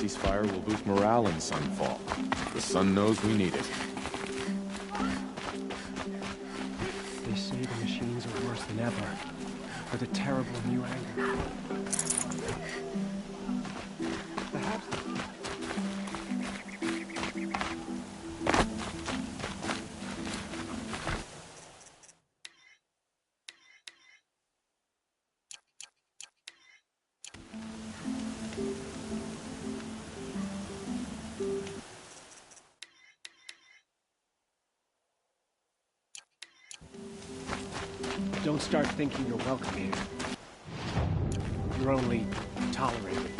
ceasefire will boost morale in Sunfall. The sun knows we need it. They say the machines are worse than ever, with a terrible new anger. Perhaps... Don't start thinking you're welcome here. You're only tolerated.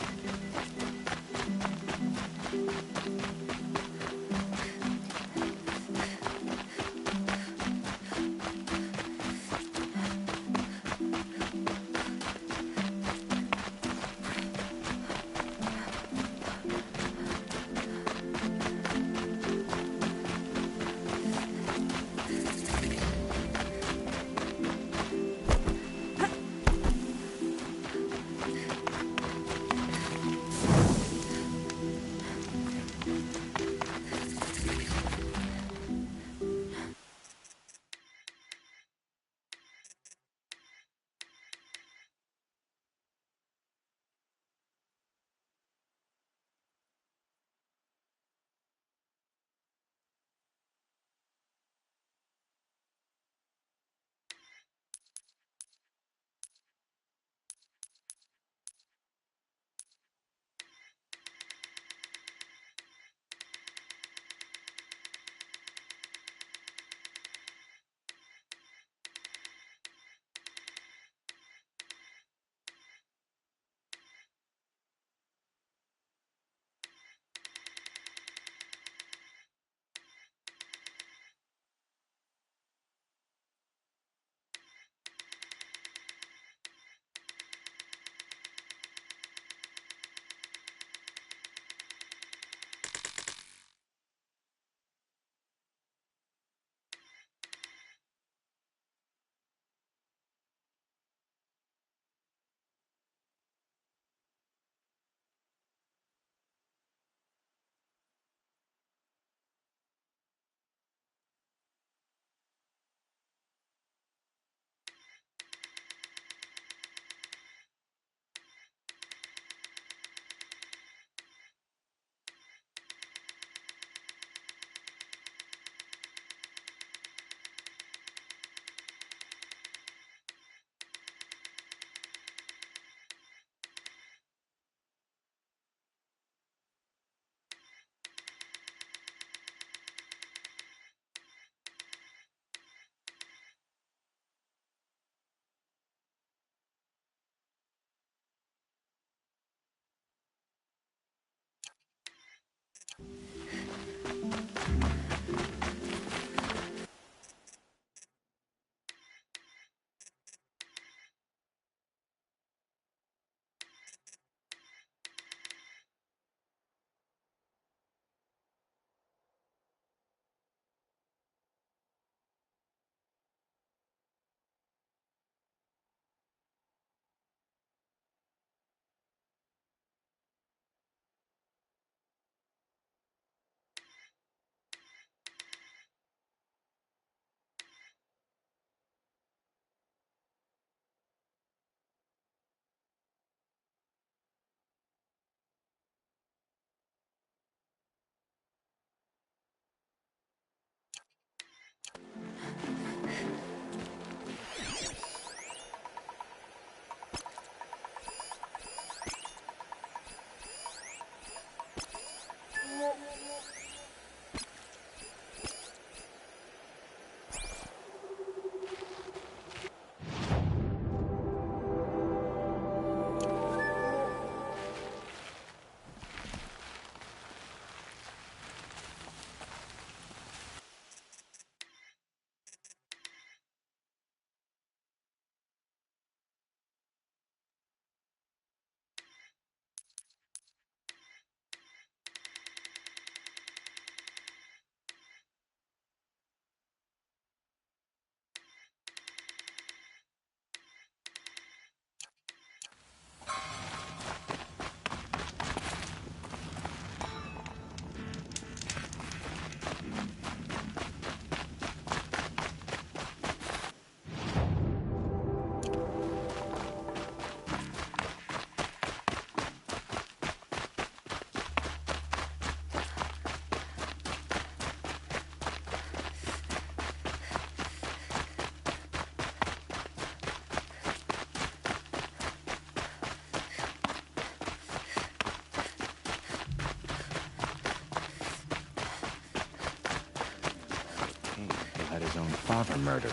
his own father murdered.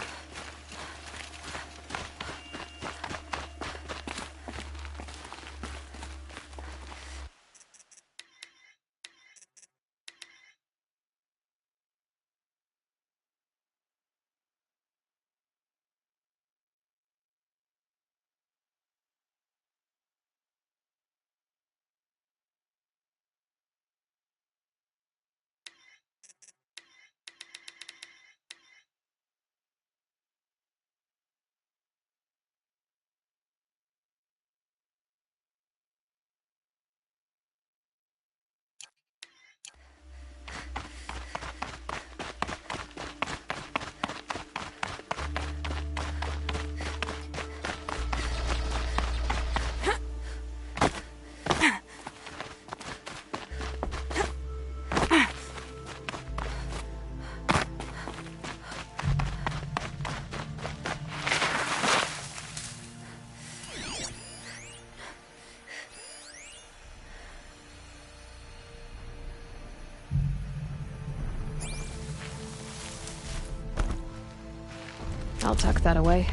I'll tuck that away.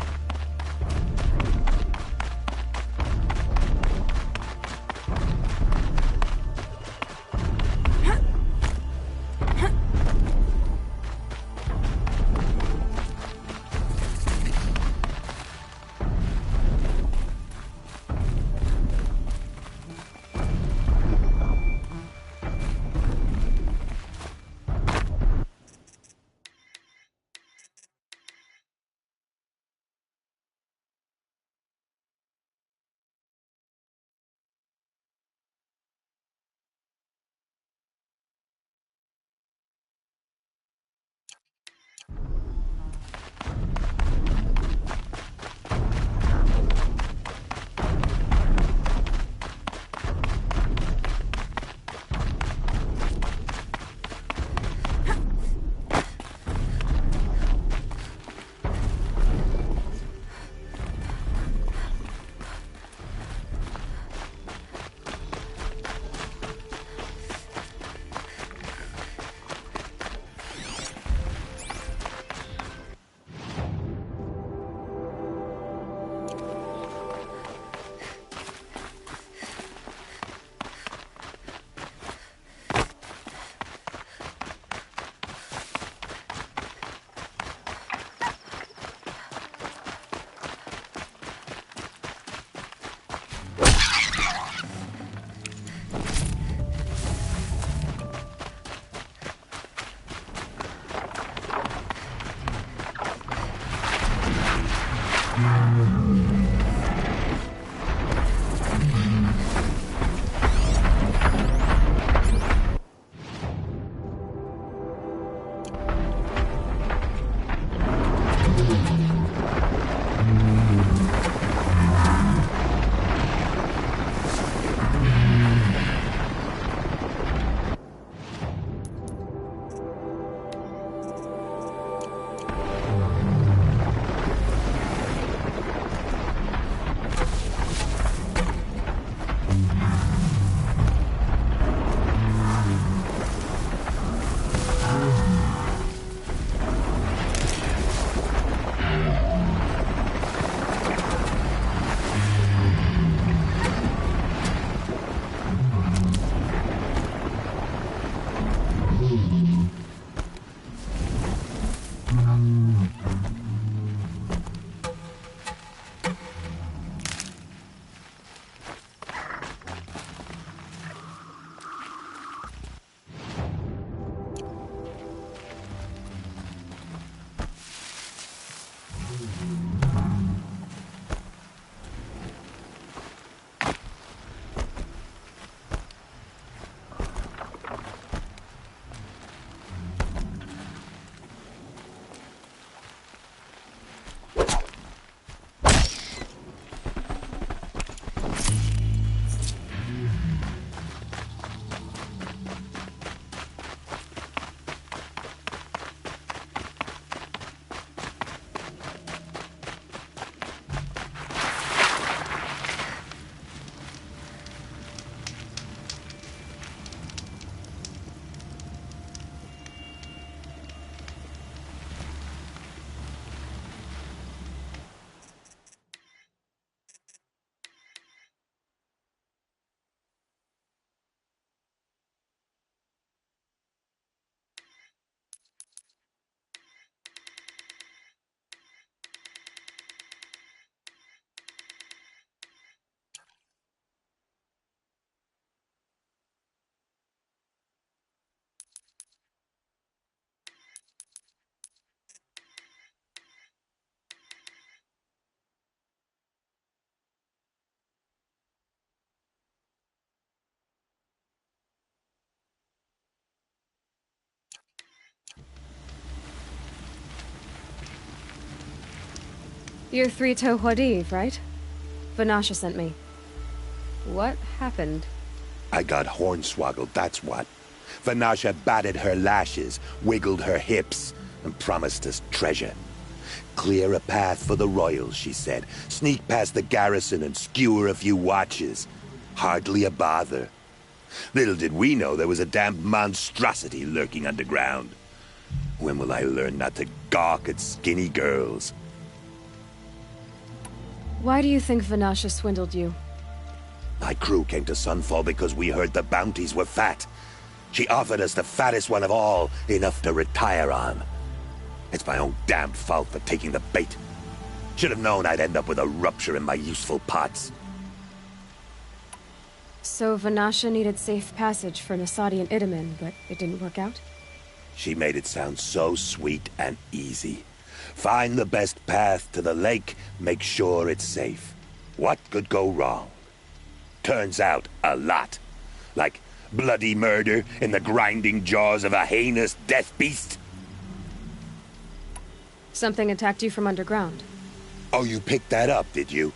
You're Three-Toe Huadiv, right? Vanasha sent me. What happened? I got hornswoggled, that's what. Vanasha batted her lashes, wiggled her hips, and promised us treasure. Clear a path for the royals, she said. Sneak past the garrison and skewer a few watches. Hardly a bother. Little did we know there was a damned monstrosity lurking underground. When will I learn not to gawk at skinny girls? Why do you think Vanasha swindled you? My crew came to Sunfall because we heard the bounties were fat. She offered us the fattest one of all, enough to retire on. It's my own damned fault for taking the bait. Should have known I'd end up with a rupture in my useful pots. So Vanasha needed safe passage for Nasadi and Idaman, but it didn't work out? She made it sound so sweet and easy. Find the best path to the lake, make sure it's safe. What could go wrong? Turns out, a lot. Like bloody murder in the grinding jaws of a heinous death beast. Something attacked you from underground. Oh, you picked that up, did you?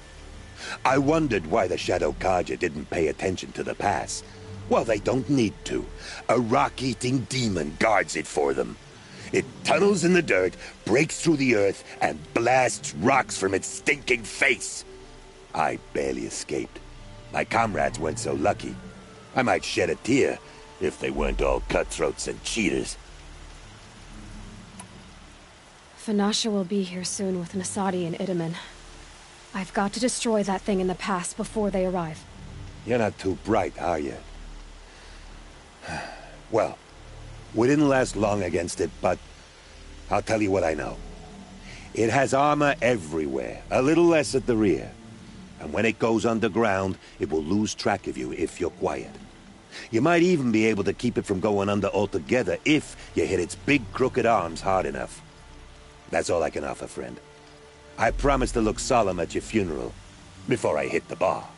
I wondered why the Shadow Kaja didn't pay attention to the pass. Well, they don't need to. A rock-eating demon guards it for them. It tunnels in the dirt, breaks through the earth, and blasts rocks from its stinking face. I barely escaped. My comrades weren't so lucky. I might shed a tear if they weren't all cutthroats and cheaters. Vanasha will be here soon with Nasadi and Idaman. I've got to destroy that thing in the pass before they arrive. You're not too bright, are you? Well, we didn't last long against it, but I'll tell you what I know. It has armor everywhere, a little less at the rear. And when it goes underground, it will lose track of you if you're quiet. You might even be able to keep it from going under altogether if you hit its big crooked arms hard enough. That's all I can offer, friend. I promise to look solemn at your funeral before I hit the bar.